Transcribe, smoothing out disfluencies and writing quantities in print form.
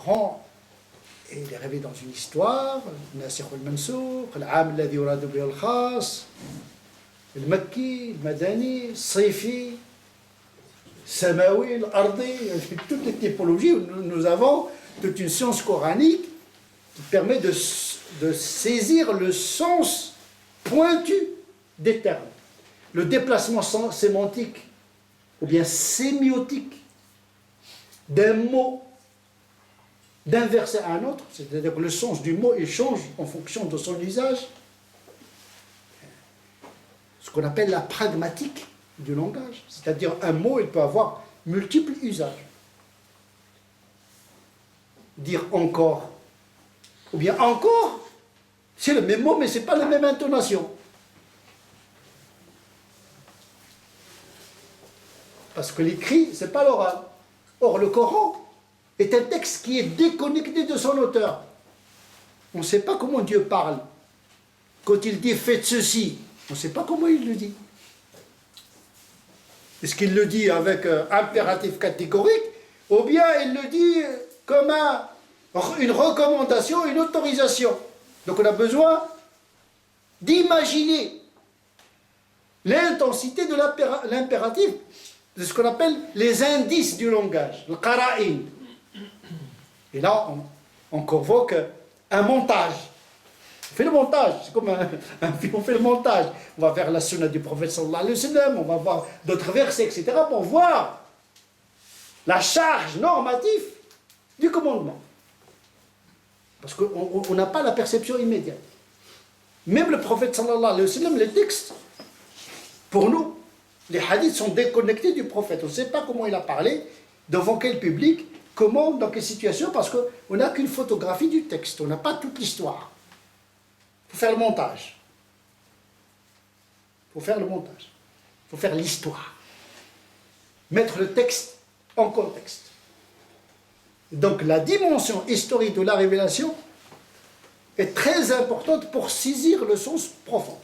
prend et il est rêvé dans une histoire, الناسخ والمنسوخ, العام الذي يراد به الخاص, المكي, المدني, الصيفي, السماوي, الأرضي, toutes les typologies où nous avons toute une science coranique qui permet de saisir le sens pointu des termes. Le déplacement sémantique ou bien sémiotique d'un mot d'un verset à un autre, c'est-à-dire que le sens du mot il change en fonction de son usage, ce qu'on appelle la pragmatique du langage, c'est-à-dire un mot il peut avoir multiples usages. Dire encore, ou bien encore, c'est le même mot mais ce n'est pas la même intonation. Parce que l'écrit, ce n'est pas l'oral. Or, le Coran est un texte qui est déconnecté de son auteur. On ne sait pas comment Dieu parle. Quand il dit « faites ceci », on ne sait pas comment il le dit. Est-ce qu'il le dit avec un impératif catégorique, ou bien il le dit comme une recommandation, une autorisation. Donc on a besoin d'imaginer l'intensité de l'impératif, de ce qu'on appelle les indices du langage, le qara'in. Et là, on convoque un montage. On fait le montage, c'est comme un film, on fait le montage. On va vers la sunna du prophète sallallahu alayhi wa sallam, on va voir d'autres versets, etc. pour voir la charge normative du commandement. Parce qu'on n'a pas la perception immédiate. Même le prophète sallallahu alayhi wa sallam, les textes, pour nous, les hadiths sont déconnectés du prophète. On ne sait pas comment il a parlé, devant quel public, comment, dans quelle situation, parce qu'on n'a qu'une photographie du texte, on n'a pas toute l'histoire. Il faut faire le montage. Il faut faire le montage. Il faut faire l'histoire. Mettre le texte en contexte. Donc la dimension historique de la révélation est très importante pour saisir le sens profond.